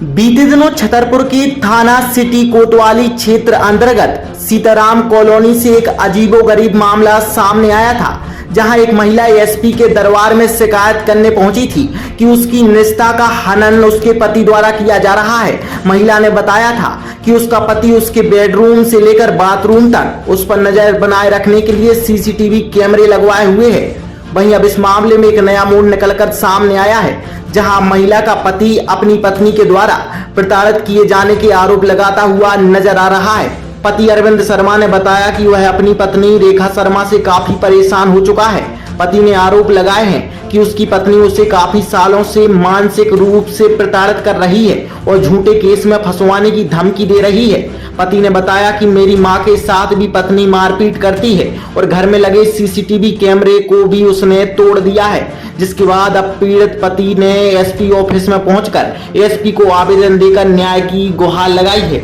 बीते दिनों छतरपुर के थाना सिटी कोतवाली क्षेत्र अंतर्गत सीताराम कॉलोनी से एक अजीबोगरीब मामला सामने आया था, जहां एक महिला एसपी के दरबार में शिकायत करने पहुंची थी कि उसकी निष्ठा का हनन उसके पति द्वारा किया जा रहा है। महिला ने बताया था कि उसका पति उसके बेडरूम से लेकर बाथरूम तक उस पर नजर बनाए रखने के लिए सीसीटीवी कैमरे लगवाए हुए है। वहीं अब इस मामले में एक नया मोड़ निकलकर सामने आया है, जहां महिला का पति अपनी पत्नी के द्वारा प्रताड़ित किए जाने के आरोप लगाता हुआ नजर आ रहा है। पति अरविंद शर्मा ने बताया कि वह अपनी पत्नी रेखा शर्मा से काफी परेशान हो चुका है। पति ने आरोप लगाए हैं कि उसकी पत्नी उसे काफी सालों से मानसिक रूप से प्रताड़ित कर रही है और झूठे केस में फंसवाने की धमकी दे रही है। पति ने बताया कि मेरी मां के साथ भी पत्नी मारपीट करती है और घर में लगे सीसीटीवी कैमरे को भी उसने तोड़ दिया है, जिसके बाद अब पीड़ित पति ने एसपी ऑफिस में पहुंचकर एसपी को आवेदन देकर न्याय की गुहार लगाई है।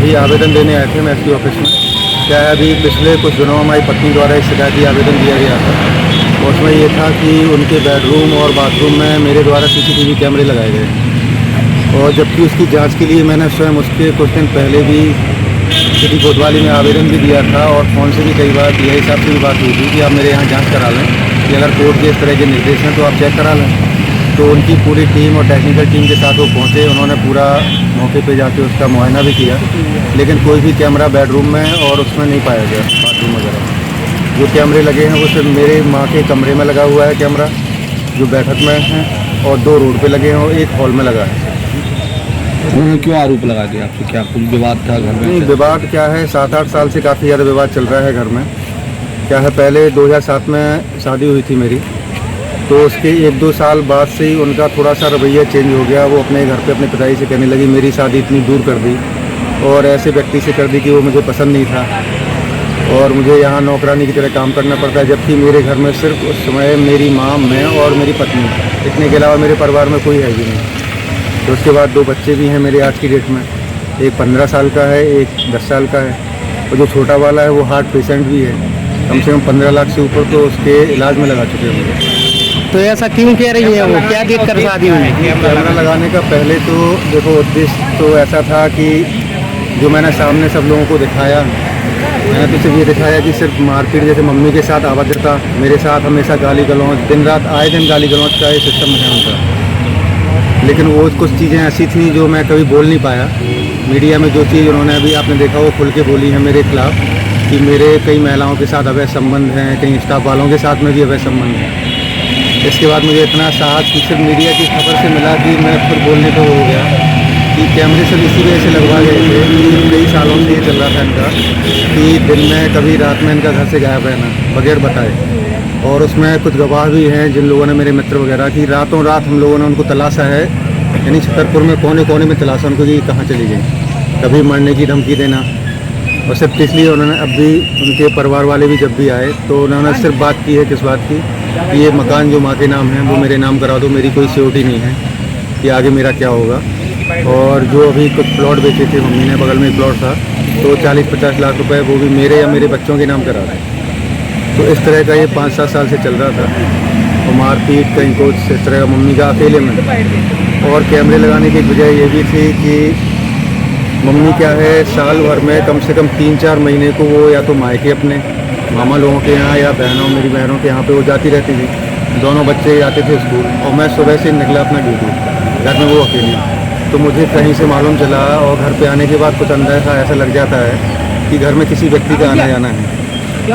ये आवेदन देने आए थे हम एसपी ऑफिस में। क्या है, अभी पिछले कुछ दिनों हमारी पत्नी द्वारा एक शिकायती आवेदन दिया गया था। उसमें ये था कि उनके बेडरूम और बाथरूम में मेरे द्वारा सीसीटीवी कैमरे लगाए गए, और जबकि उसकी जांच के लिए मैंने स्वयं उसके कुछ दिन पहले भी सिटी कोतवाली में आवेदन भी दिया था, और फ़ोन से भी कई बार DI साहब से भी बात हुई थी कि आप मेरे यहाँ जांच करा लें कि अगर कोर्ट के इस तरह के निर्देश हैं तो आप चेक करा लें। तो उनकी पूरी टीम और टेक्निकल टीम के साथ वो पहुँचे। उन्होंने पूरा मौके पे जाके उसका मुआयना भी किया, लेकिन कोई भी कैमरा बेडरूम में और उसमें नहीं पाया गया। बाथरूम वगैरह जो कैमरे लगे हैं वो सिर्फ मेरे माँ के कमरे में लगा हुआ है कैमरा, जो बैठक में है, और 2 रोड पे लगे हैं और 1 हॉल में लगा है। उन्होंने क्यों आरोप लगा दिया आपसे? क्या कुछ विवाद था घर में? नहीं, विवाद क्या है, 7-8 साल से काफ़ी ज़्यादा विवाद चल रहा है घर में। क्या है, पहले 2007 में शादी हुई थी मेरी, तो उसके 1-2 साल बाद से ही उनका थोड़ा सा रवैया चेंज हो गया। वो अपने घर पे अपने पिताजी से कहने लगी मेरी शादी इतनी दूर कर दी, और ऐसे व्यक्ति से कर दी कि वो मुझे पसंद नहीं था, और मुझे यहाँ नौकरानी की तरह काम करना पड़ता है, जबकि मेरे घर में सिर्फ उस समय मेरी माँ, मैं और मेरी पत्नी, इतने के अलावा मेरे परिवार में कोई है भी नहीं। तो उसके बाद 2 बच्चे भी हैं मेरे आज की डेट में, एक 15 साल का है, एक 10 साल का है, और जो छोटा वाला है वो हार्ट पेशेंट भी है। कम से कम 15 लाख से ऊपर तो उसके इलाज में लगा चुके हैं मुझे। तो ऐसा क्यों कह रही है वो? क्या देख कर शादी हुई? कैमरा लगाने का पहले तो देखो उद्देश्य तो ऐसा था कि जो मैंने सामने सब लोगों को दिखाया, मैंने तो सिर्फ ये दिखाया कि सिर्फ मारपीट, जैसे मम्मी के साथ अभद्रता, मेरे साथ हमेशा गाली गलौज, दिन रात आए दिन गाली गलौज का ये सिस्टम है उनका। लेकिन वो कुछ चीज़ें ऐसी थी जो मैं कभी बोल नहीं पाया। मीडिया में जो चीज़ उन्होंने अभी आपने देखा वो खुल के बोली है मेरे खिलाफ़, कि मेरे कई महिलाओं के साथ अवैध संबंध हैं, कई स्टाफ वालों के साथ में भी अवैध संबंध हैं। इसके बाद मुझे इतना साहस सिर्फ मीडिया की खबर से मिला कि मैं खुद बोलने पे हो गया कि कैमरे सब इसी वजह से लगवा गए थे कि कई सालों से ये चल रहा था इनका कि दिन में कभी रात में इनका घर से गायब रहना बगैर बताए। और उसमें कुछ गवाह भी हैं जिन लोगों ने, मेरे मित्र वगैरह, कि रातों रात हम लोगों ने उनको तलाशा है, यानी छतरपुर में कोने कोने में तलाशा उनको कि कहाँ चली गई, कभी मरने की धमकी देना। और सिर्फ इसलिए उन्होंने, अब भी उनके परिवार वाले भी जब भी आए तो उन्होंने सिर्फ बात की है, किस बात की, कि ये मकान जो माँ के नाम है वो मेरे नाम करा दो, मेरी कोई सिक्योरिटी नहीं है कि आगे मेरा क्या होगा। और जो अभी कुछ प्लॉट बेचे थे मम्मी ने, बगल में एक प्लॉट था, तो 40-50 लाख रुपए वो भी मेरे या मेरे बच्चों के नाम करा रहे। तो इस तरह का ये 5-7 साल से चल रहा था, और मारपीट कहीं कुछ इस तरह का मम्मी का अकेले में। और कैमरे लगाने की एक वजह ये भी थी कि मम्मी क्या है, साल भर में कम से कम 3-4 महीने को वो या तो मायके अपने मामा लोगों के यहाँ या बहनों, मेरी बहनों के यहाँ पे वो जाती रहती थी। दोनों बच्चे आते थे स्कूल, और मैं सुबह से निकला अपना ड्यूटी, घर में वो अकेली। तो मुझे कहीं से मालूम चला, और घर पे आने के बाद कुछ अंदाजा ऐसा लग जाता है कि घर में किसी व्यक्ति का आना जाना है।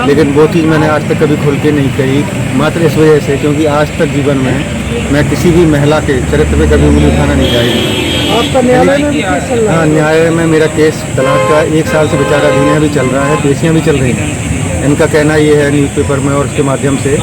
लेकिन वो चीज़ मैंने आज तक कभी खुल के नहीं कही, मात्र इस वजह से क्योंकि आज तक जीवन में मैं किसी भी महिला के चरित्र पे कभी उंगली उठाना नहीं चाहिए। आपका न्यायालय में भी केस चल रहा है? हाँ, न्यायालय में मेरा केस तलाक का 1 साल से विचाराधीन भी चल रहा है, पेशियाँ भी चल रही हैं। इनका कहना ये है न्यूज़पेपर में और उसके माध्यम से